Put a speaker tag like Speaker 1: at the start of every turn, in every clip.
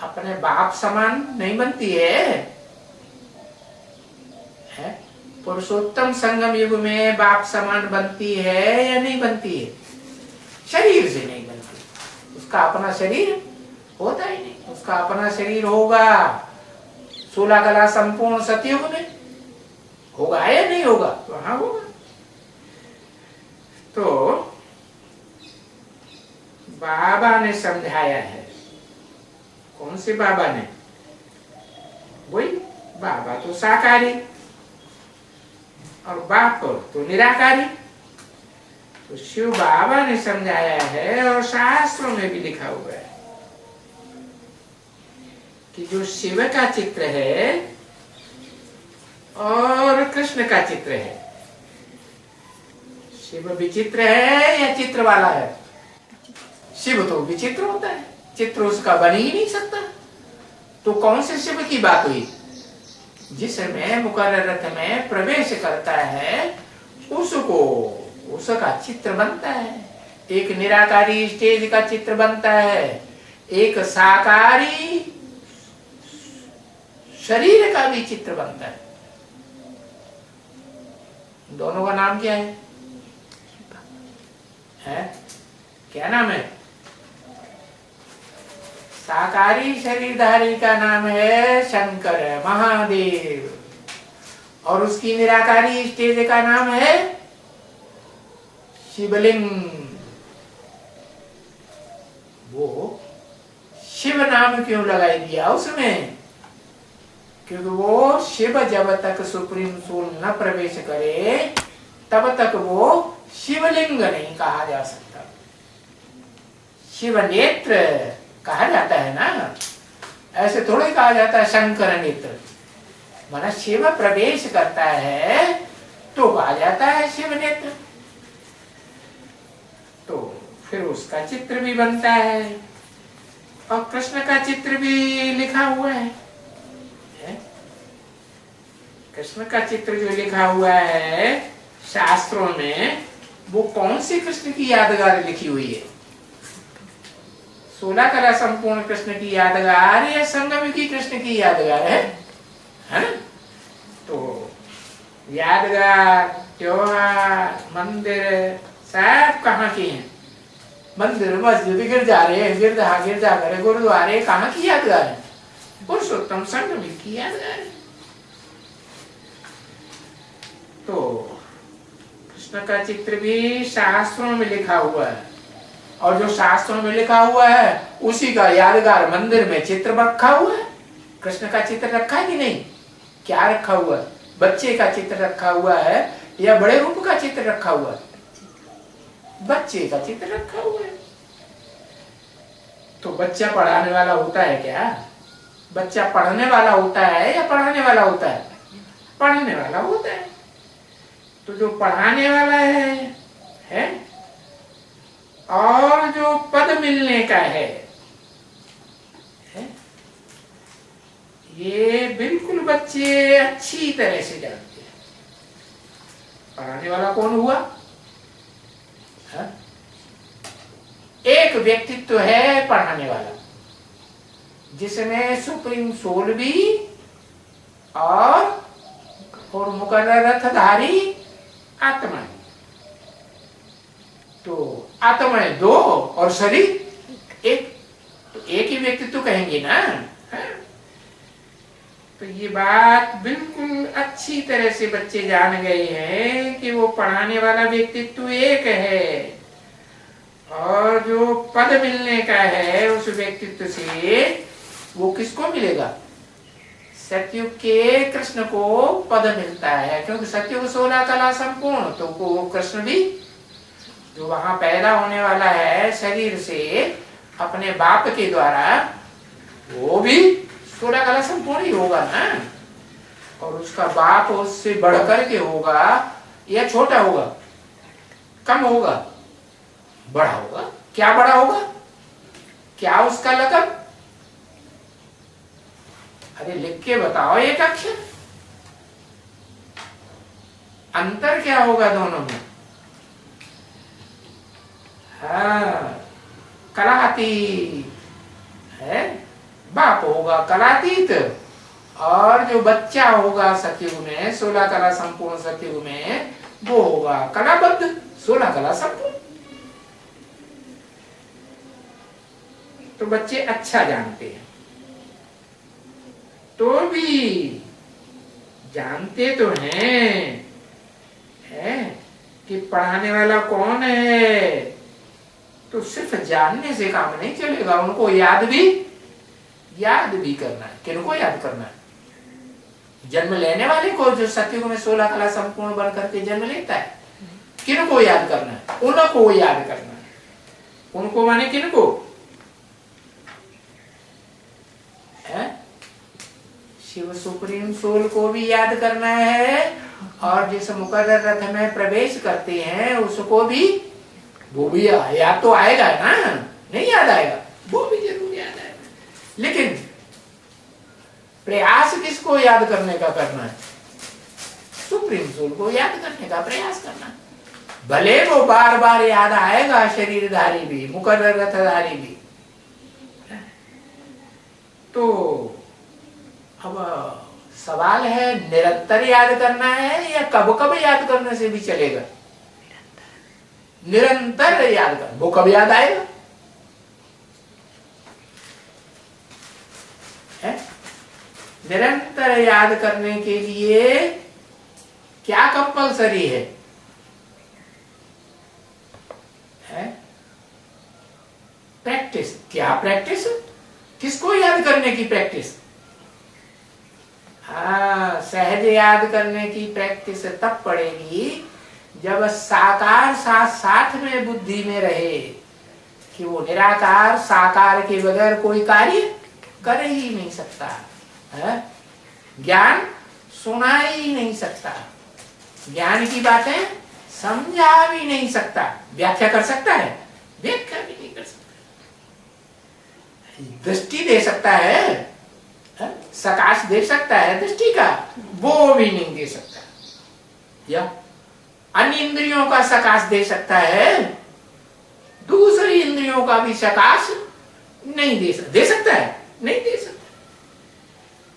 Speaker 1: अपने बाप समान नहीं बनती है? पुरुषोत्तम संगम युग में बाप समान बनती है या नहीं बनती है? शरीर से नहीं बनती। उसका अपना शरीर होता ही नहीं। उसका अपना शरीर होगा 16 कला संपूर्ण सतयुग में होगा या नहीं होगा? वहां होगा। तो बाबा ने समझाया है। कौन से बाबा ने? वही बाबा तो साकारी और बाप तो निराकारी। तो शिव बाबा ने समझाया है और शास्त्रों में भी लिखा हुआ है कि जो शिव का चित्र है और कृष्ण का चित्र है, शिव विचित्र है या चित्र वाला है? शिव तो विचित्र होता है, चित्र उसका बन ही नहीं सकता। तो कौन से शिव की बात हुई? जिसमें मुकर्रर रथ में प्रवेश करता है उसको उसका चित्र बनता है। एक निराकारी स्टेज का चित्र बनता है, एक साकारी शरीर का भी चित्र बनता है। दोनों का नाम क्या है? क्या नाम है? साकारी शरीरधारी का नाम है शंकर महादेव और उसकी निराकारी स्टेज का नाम है शिवलिंग। वो शिव नाम क्यों लगाई दिया उसमें? क्योंकि वो शिव जब तक सुप्रीम सोल न प्रवेश करे तब तक वो शिवलिंग नहीं कहा जा सकता। शिव नेत्र कहा जाता है ना, ऐसे थोड़ी कहा जाता है शंकर नेत्र। माना शिव प्रवेश करता है तो कहा जाता है शिव नेत्र। तो फिर उसका चित्र भी बनता है और कृष्ण का चित्र भी लिखा हुआ है। कृष्ण का चित्र जो लिखा हुआ है शास्त्रों में, वो कौन सी कृष्ण की यादगार लिखी हुई है? 16 कला संपूर्ण कृष्ण की यादगार या संगम की कृष्ण की यादगार है? तो यादगार, त्योहार, मंदिर सब कहाँ के हैं? मंदिर, मस्जिद, गिरजाघर, गुरुद्वारे कहाँ की यादगार है? पुरुषोत्तम संगम की यादगार है। तो कृष्ण का चित्र भी शास्त्रों में लिखा हुआ है और जो शास्त्रों में लिखा हुआ है उसी का यादगार मंदिर में चित्र रखा हुआ है। कृष्ण का चित्र रखा है कि नहीं? क्या रखा हुआ है? बच्चे का चित्र रखा हुआ है या बड़े रूप का चित्र रखा हुआ है? बच्चे का चित्र रखा हुआ है। तो बच्चा पढ़ाने वाला होता है क्या? बच्चा पढ़ने वाला होता है या पढ़ाने वाला होता है? पढ़ने वाला होता है। तो जो पढ़ाने वाला है और जो पद मिलने का है, ये बिल्कुल बच्चे अच्छी तरह से जानते हैं। पढ़ाने वाला कौन हुआ? एक व्यक्तित्व है पढ़ाने वाला जिसमें सुप्रीम सोल भी और मुकर्रर रथधारी आत्मा है। तो आत्माएं दो और शरीर एक, तो एक ही व्यक्तित्व कहेंगे ना। तो ये बात बिल्कुल अच्छी तरह से बच्चे जान गए हैं कि वो पढ़ाने वाला व्यक्तित्व एक है और जो पद मिलने का है उस व्यक्तित्व से वो किसको मिलेगा? सतयुग के कृष्ण को पद मिलता है, क्योंकि सतयुग 16 कला संपूर्ण। तो वो कृष्ण भी जो वहां पैदा होने वाला है शरीर से अपने बाप के द्वारा, वो भी 16 कला संपूर्ण ही होगा ना। और उसका बाप उससे बढ़कर के होगा या छोटा होगा? कम होगा? बड़ा होगा। क्या बड़ा होगा? क्या उसका लकब? अरे लिख के बताओ एक अक्षर। अंतर क्या होगा दोनों में? हाँ, कलातीत है, बाप बाप होगा कलातीत, और जो बच्चा होगा सतयुग में 16 कला संपूर्ण सतयुग में, वो होगा कलाबद्ध 16 कला संपूर्ण। तो बच्चे अच्छा जानते हैं, तो भी जानते तो हैं है कि पढ़ाने वाला कौन है, तो सिर्फ जानने से काम नहीं चलेगा, उनको याद भी करना है। किनको याद करना है? जन्म लेने वाले को, जो सतयुग में 16 कला संपूर्ण बन करके जन्म लेता है, किनको याद करना है? उनको याद करना है। उनको माने किनको? शिव सुप्रीम सोल को भी याद करना है, और जिस मुकर्रर रथ में प्रवेश करते हैं उसको भी, वो भी याद तो आएगा ना, नहीं याद आएगा? वो भी जरूर याद आएगा। लेकिन प्रयास किसको याद करने का करना है? सुप्रीम सोल को याद करने का प्रयास करना है। भले वो बार बार याद आएगा, शरीरधारी भी, मुकर्रर रथधारी भी। तो अब सवाल है, निरंतर याद करना है या कब कब याद करने से भी चलेगा? निरंतर याद कर, वो कब याद आएगा? है? निरंतर याद करने के लिए क्या कंपलसरी है? प्रैक्टिस। क्या प्रैक्टिस? किसको याद करने की प्रैक्टिस? हाँ, सहज याद करने की प्रैक्टिस तब पड़ेगी जब साकार साथ साथ में बुद्धि में रहे, कि वो निराकार साकार के बगैर कोई कार्य कर ही नहीं सकता है। ज्ञान सुना ही नहीं सकता, ज्ञान की बातें समझा भी नहीं सकता। व्याख्या कर सकता है? व्याख्या भी नहीं कर सकता। दृष्टि दे सकता है, सकाश दे सकता है दृष्टि का, वो भी नहीं दे सकता। या अन्य इंद्रियों का सकाश दे सकता है, दूसरी इंद्रियों का भी सकाश नहीं दे सकता। दे सकता है? नहीं दे सकता।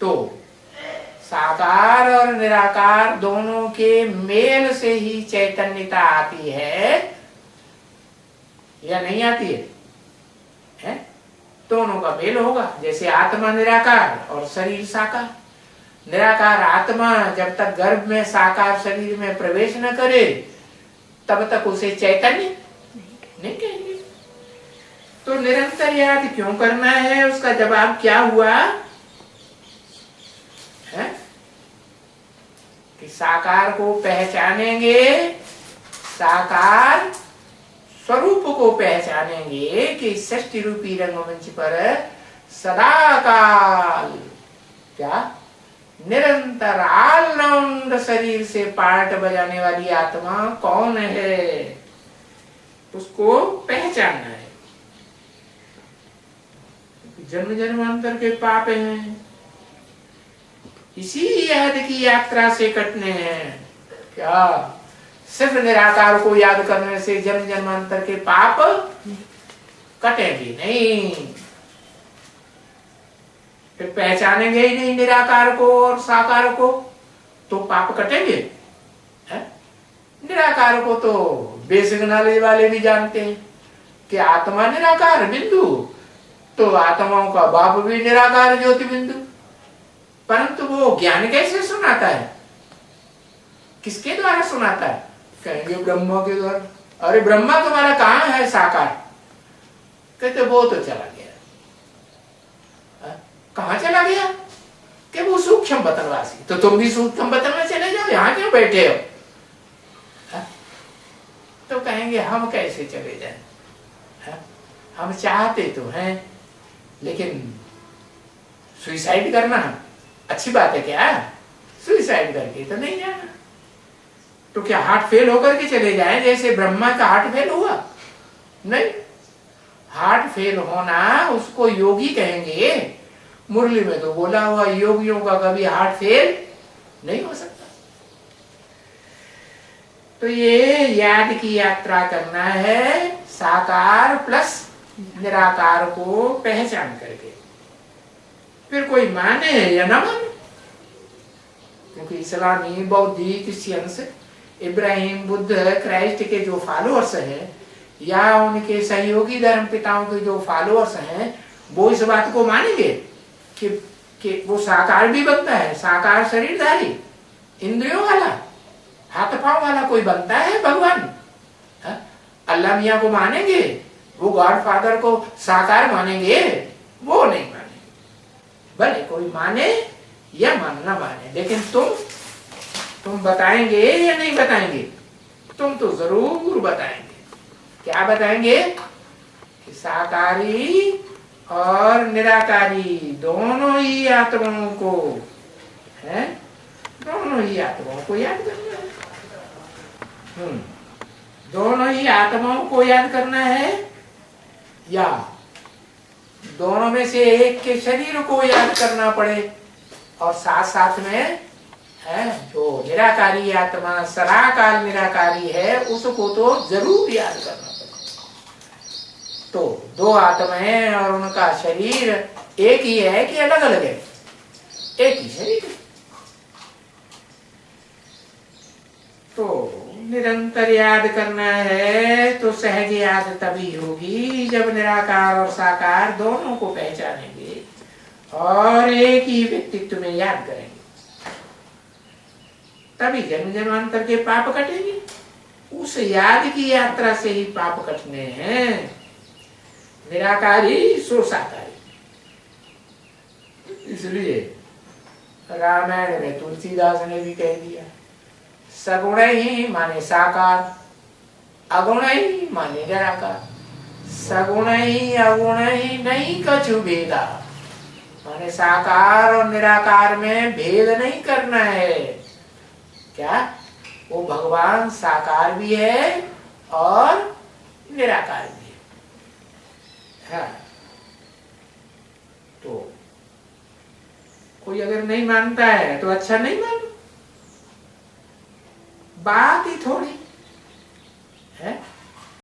Speaker 1: तो साकार और निराकार दोनों के मेल से ही चैतन्यता आती है या नहीं आती है? दोनों का मेल होगा। जैसे आत्मा निराकार और शरीर साकार। निराकार आत्मा जब तक गर्भ में साकार शरीर में प्रवेश न करे तब तक उसे चैतन्य नहीं कहेंगे। तो निरंतर याद क्यों करना है? उसका जवाब क्या हुआ है? कि साकार को पहचानेंगे, साकार स्वरूप को पहचानेंगे कि सृष्टि रूपी रंगमंच पर सदाकाल क्या निरंतर ऑलराउंड शरीर से पार्ट बजाने वाली आत्मा कौन है, उसको पहचानना है। जन्म जन्मांतर के पाप हैं, इसी याद की यात्रा से कटने हैं। क्या सिर्फ निराकार को याद करने से जन्म जन्मांतर के पाप कटेंगे नहीं? फिर पहचानेंगे ही नहीं निराकार को और साकार को, तो पाप कटेंगे? निराकार को तो बेसिक नॉलेज वाले भी जानते हैं कि आत्मा निराकार बिंदु, तो आत्माओं का बाप भी निराकार ज्योति बिंदु। परंतु वो ज्ञान कैसे सुनाता है? किसके द्वारा सुनाता है? कहेंगे ब्रह्मा के द्वारा। अरे ब्रह्मा तुम्हारा कहाँ है साकार? कहते वो तो चला गया। कहाँ चला गया? कि वो सूक्ष्म बतनवासी। तो तुम भी सूक्ष्म बतन में चले जाओ, यहाँ क्यों बैठे हो? तो कहेंगे हम कैसे चले जाएं? हम चाहते तो हैं, लेकिन सुइसाइड करना अच्छी बात है क्या? सुइसाइड करके तो नहीं जाना। तो क्या हार्ट फेल होकर के चले जाएं जैसे ब्रह्मा का हार्ट फेल हुआ? नहीं, हार्ट फेल होना उसको योगी कहेंगे। मुरली में तो बोला हुआ योगियों का कभी हार्ट फेल नहीं हो सकता। तो ये याद की यात्रा करना है, साकार प्लस निराकार को पहचान करके। फिर कोई माने या ना माने, क्योंकि इस्लामी, बौद्धी, क्रिश्चियंस, इब्राहिम, बुद्ध, क्राइस्ट के जो फॉलोअर्स हैं या उनके सहयोगी धर्म पिताओं के जो फॉलोअर्स हैं, वो इस बात को मानेंगे कि वो साकार भी बनता है, साकार शरीरधारी, इंद्रियों वाला, हाथ पांव वाला कोई बनता है भगवान। अल्लाह मियाँ को मानेंगे, वो गॉड फादर को साकार मानेंगे? वो नहीं मानेंगे, भले कोई माने या मानना माने, लेकिन तुम बताएंगे या नहीं बताएंगे? तुम तो जरूर बताएंगे। क्या बताएंगे? कि साकारी और निराकारी दोनों ही आत्माओं को है, दोनों ही आत्माओं को याद करना है। दोनों ही आत्माओं को याद करना है, या दोनों में से एक के शरीर को याद करना पड़े, और साथ साथ में है जो निराकारी आत्मा, सदाकाल निराकारी है, उसको तो जरूर याद करना पड़े। तो दो आत्माएं और उनका शरीर एक ही है कि अलग अलग है? एक ही शरीर है। तो निरंतर याद करना है तो सहज याद तभी होगी जब निराकार और साकार दोनों को पहचानेंगे और एक ही व्यक्तित्व में याद करेंगे, तभी जन्म जन्मांतर के पाप कटेंगे। उस याद की यात्रा से ही पाप कटने हैं। निराकारी सो साकारी, इसलिए रामायण में तुलसीदास ने भी कह दिया, सगुण ही माने साकार, अगुण ही माने निराकार। सगुण ही अगुण ही नहीं कछु भेदा, माने साकार और निराकार में भेद नहीं करना है। क्या? वो भगवान साकार भी है और निराकार भी है। हाँ। तो कोई अगर नहीं मानता है तो अच्छा नहीं मानो, बात ही थोड़ी है।